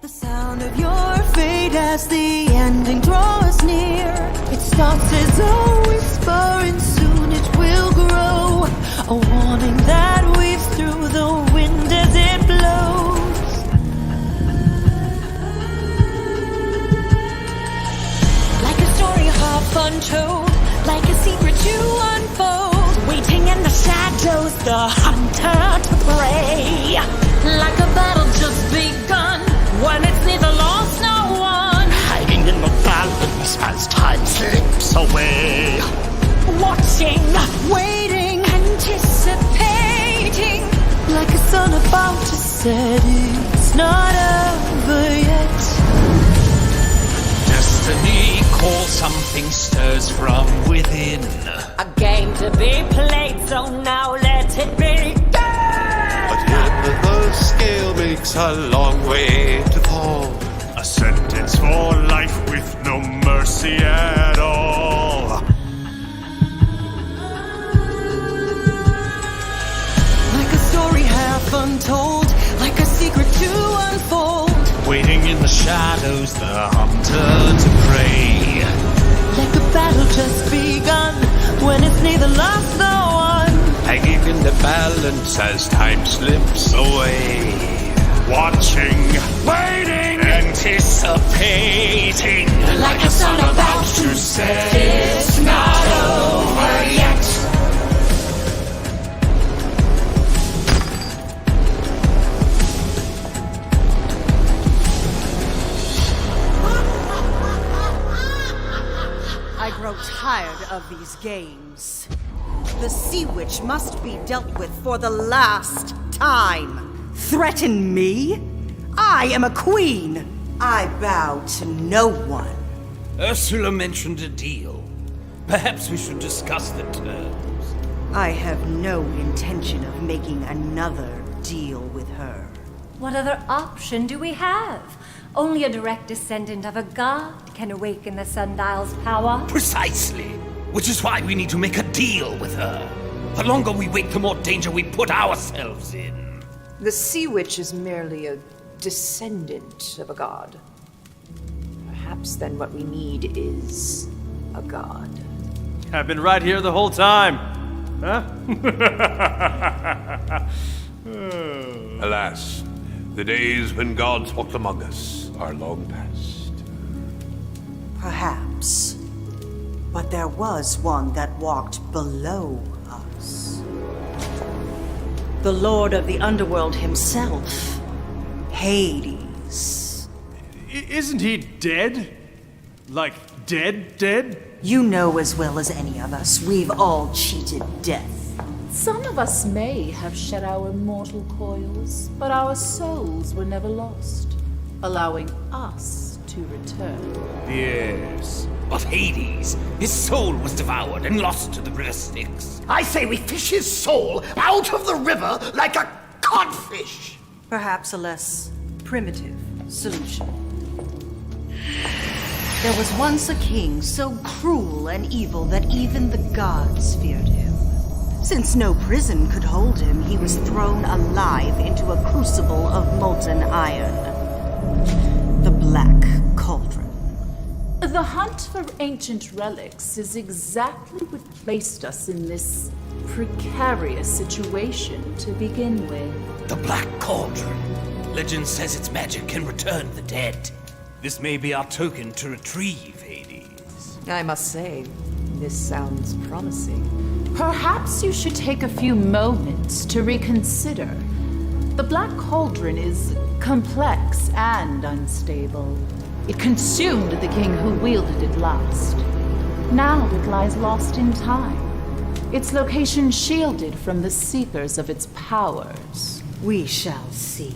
The sound of your fate as the ending draws near. It starts as a whisper and soon it will grow. A warning that weaves through the wind as it blows. Like a story half untold, like a secret to unfold. Waiting in the shadows, the hunter to prey. Like a battle just begun, when it's neither lost nor won. Hiding in the balance as time slips away. Watching, waiting, anticipating. Like a sun about to set, it's not over yet. Destiny calls, something stirs from within. A game to be played, so now let it begin. But yet the scale makes a long way to fall. A sentence for life with no mercy at all. Like a story half untold, like a secret to unfold. Waiting in the shadows, the hunter to prey. Like a battle just begun, when it's neither lost nor won. Hanging in the balance as time slips away. Watching, waiting, anticipating. Like a sun about to set, it's not over yet. I grow tired of these games. The Sea Witch must be dealt with for the last time. Threaten me? I am a queen. I bow to no one. Ursula mentioned a deal. Perhaps we should discuss the terms. I have no intention of making another deal with her. What other option do we have? Only a direct descendant of a god can awaken the sundial's power. Precisely. Which is why we need to make a deal with her. The longer we wait, the more danger we put ourselves in. The Sea Witch is merely a descendant of a god. Perhaps then what we need is a god. I've been right here the whole time. Huh? Alas, the days when gods walked among us are long past. Perhaps. But there was one that walked below us. The Lord of the Underworld himself, Hades. Isn't he dead? Like, dead? You know as well as any of us, we've all cheated death. Some of us may have shed our mortal coils, but our souls were never lost, allowing us to return. Yes. But Hades, his soul was devoured and lost to the river Styx. I say we fish his soul out of the river like a codfish. Perhaps a less primitive solution. There was once a king so cruel and evil that even the gods feared him. Since no prison could hold him, he was thrown alive into a crucible of molten iron. The Black Cauldron. The hunt for ancient relics is exactly what placed us in this precarious situation to begin with. The Black Cauldron. Legend says its magic can return the dead. This may be our token to retrieve Hades. I must say, this sounds promising. Perhaps you should take a few moments to reconsider. The Black Cauldron is complex and unstable. It consumed the king who wielded it last. Now it lies lost in time, its location shielded from the seekers of its powers. We shall see.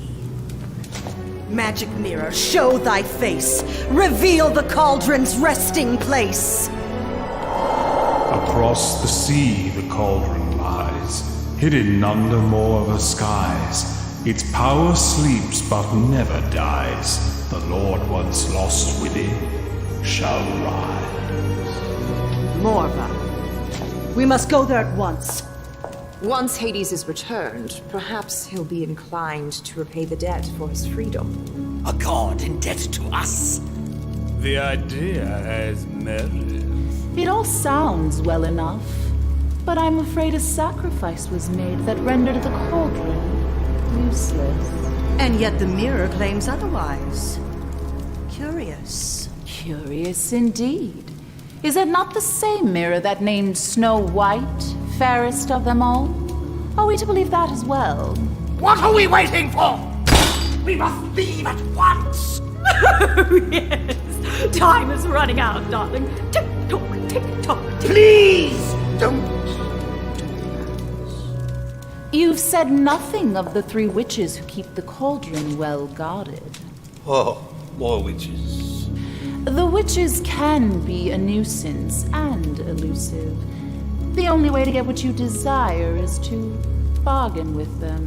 Magic mirror, show thy face. Reveal the cauldron's resting place. Across the sea the cauldron lies, hidden under more of the skies. Its power sleeps but never dies. The Lord once lost within shall rise. Morva. We must go there at once. Once Hades is returned, perhaps he'll be inclined to repay the debt for his freedom. A god indebted to us. The idea has merit. It all sounds well enough, but I'm afraid a sacrifice was made that rendered the cauldron useless. And yet the mirror claims otherwise. Curious. Curious indeed. Is it not the same mirror that named Snow White fairest of them all? Are we to believe that as well? What are we waiting for? We must leave at once! Yes. Time is running out, darling. Tick-tock, tick-tock, tick. Please, don't. You've said nothing of the 3 witches who keep the cauldron well guarded. Oh, more witches. The witches can be a nuisance and elusive. The only way to get what you desire is to bargain with them.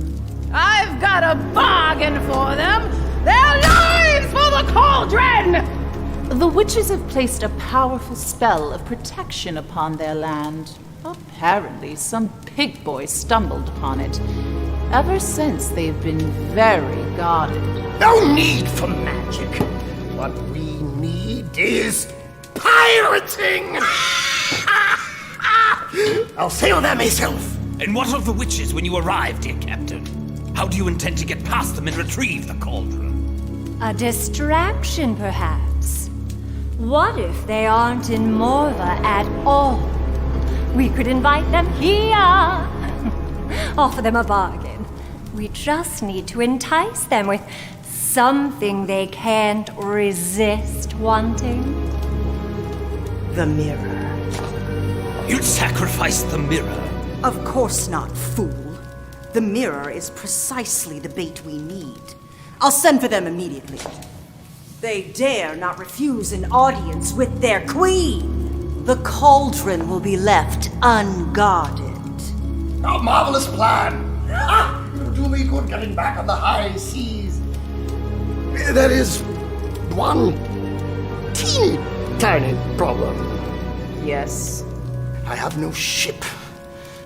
I've got a bargain for them! Their lives for the cauldron! The witches have placed a powerful spell of protection upon their land. Apparently, some pig boy stumbled upon it. Ever since, they've been very guarded. No need for magic. What we need is pirating! I'll sail there myself. And what of the witches when you arrive, dear Captain? How do you intend to get past them and retrieve the cauldron? A distraction, perhaps. What if they aren't in Morva at all? We could invite them here. Offer them a bargain. We just need to entice them with something they can't resist wanting. The mirror. You'd sacrifice the mirror? Of course not, fool. The mirror is precisely the bait we need. I'll send for them immediately. They dare not refuse an audience with their queen. The cauldron will be left unguarded. A marvelous plan! It'll do me good getting back on the high seas. There is one teeny tiny problem. Yes. I have no ship.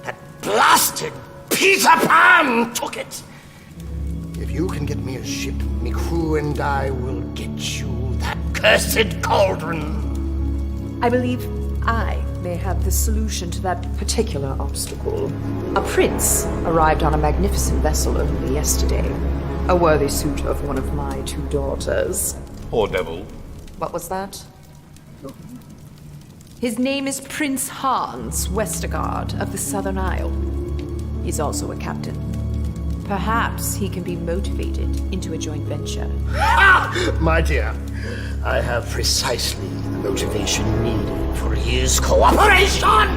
That blasted Peter Pan took it. If you can get me a ship, me crew and I will get you that cursed cauldron. I believe I may have the solution to that particular obstacle. A prince arrived on a magnificent vessel only yesterday. A worthy suit of one of my 2 daughters. Poor devil. What was that? His name is Prince Hans Westergaard of the Southern Isle. He's also a captain. Perhaps he can be motivated into a joint venture. My dear, I have precisely the motivation needed for his cooperation!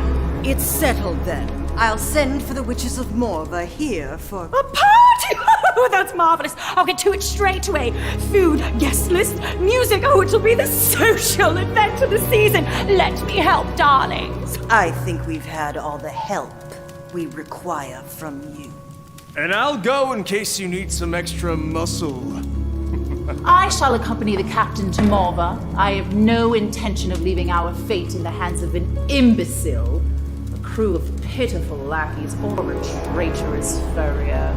It's settled then. I'll send for the witches of Morva here for... A party! Oh, that's marvelous. I'll get to it straight away. Food, guest list, music. Oh, it'll be the social event of the season. Let me help, darlings. I think we've had all the help we require from you. And I'll go in case you need some extra muscle. I shall accompany the captain to Morva. I have no intention of leaving our fate in the hands of an imbecile, a crew of pitiful lackeys, or a traitorous furrier.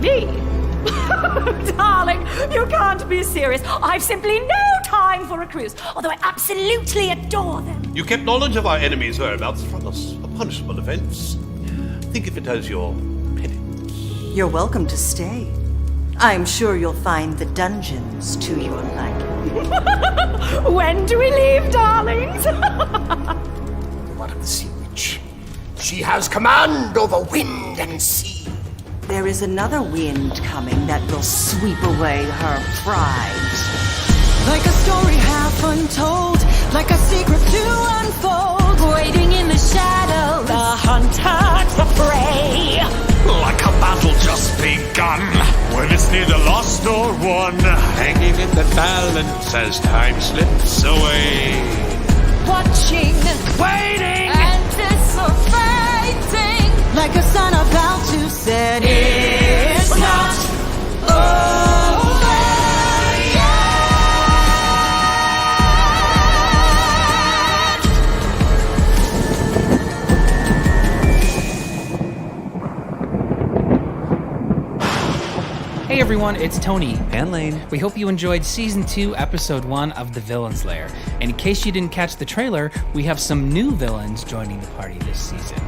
Me? Darling, you can't be serious. I've simply no time for a cruise, although I absolutely adore them. You kept knowledge of our enemy's whereabouts from us. A punishable offense. Think of it as your penance. You're welcome to stay. I'm sure you'll find the dungeons to your liking. When do we leave, darlings? What of the sea witch? She has command over wind and sea. There is another wind coming that will sweep away her pride. Like a story half untold, like a secret to unfold, waiting in the shadows, the hunter to prey. Like a battle just begun, when it's neither lost nor won, Hanging in the balance as time slips away. Watching, Waiting! anticipating, like a sun about to set. It's not over Hey, everyone, it's Tony. And Lane. We hope you enjoyed Season 2, Episode 1 of The Villain's Lair. And in case you didn't catch the trailer, we have some new villains joining the party this season.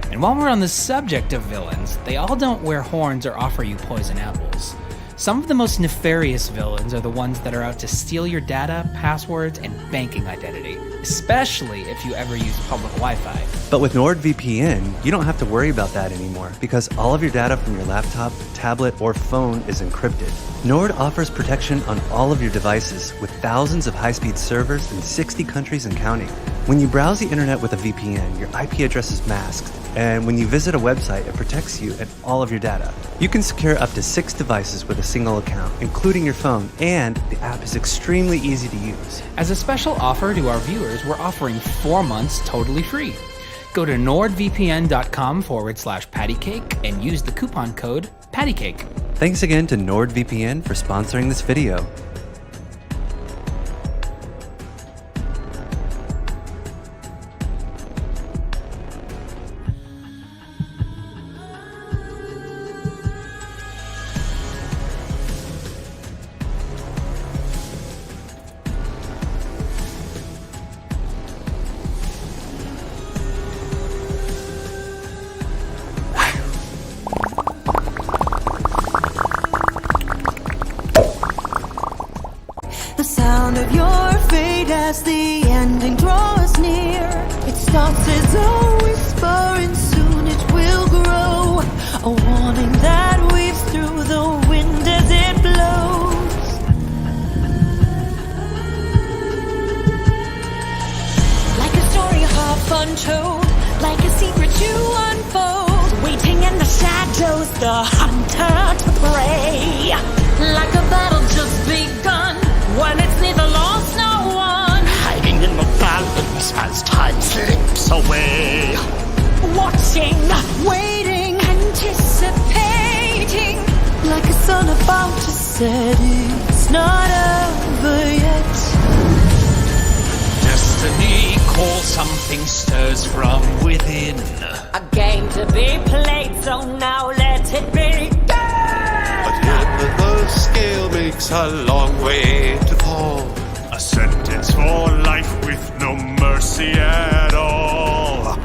And while we're on the subject of villains, they all don't wear horns or offer you poison apples. Some of the most nefarious villains are the ones that are out to steal your data, passwords, and banking identity, especially if you ever use public Wi-Fi. But with NordVPN, you don't have to worry about that anymore because all of your data from your laptop, tablet, or phone is encrypted. Nord offers protection on all of your devices with thousands of high-speed servers in 60 countries and counting. When you browse the internet with a VPN, your IP address is masked, and when you visit a website, it protects you and all of your data. You can secure up to 6 devices with a single account, including your phone, and the app is extremely easy to use. As a special offer to our viewers, we're offering 4 months totally free. Go to nordvpn.com/pattycake and use the coupon code pattycake. Thanks again to NordVPN for sponsoring this video. The sound of your fate as the ending draws near. It starts as a whisper and soon it will grow. A warning that weaves through the wind as it blows. Like a story half untold, like a secret to unfold. Waiting in the shadows, the hunter to prey. Like a battle just begun, when it's neither lost nor won. Hiding in the balance as time slips away. Watching, waiting, anticipating. Like a sun about to set, it's not over yet. Destiny calls, something stirs from within. A game to be played, so now let it begin. But yet the scale makes a long way to fall. A sentence for life with no mercy at all.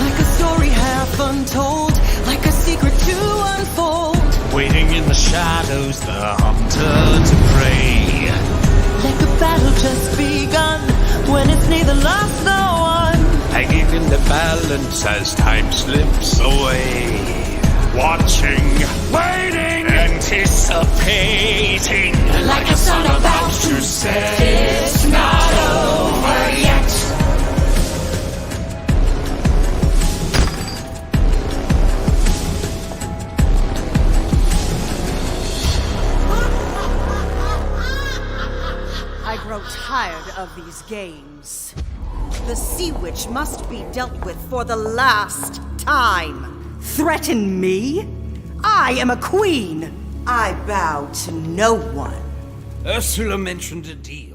Like a story half untold, like a secret to unfold. Waiting in the shadows, the hunter to prey. Like a battle just begun, when it's neither lost nor won. Hanging in the balance as time slips away. Watching, waiting, anticipating. Like a sun about to set, it's not over yet. I grow tired of these games. The Sea Witch must be dealt with for the last time. Threaten me? I am a queen. I bow to no one. Ursula mentioned a deal.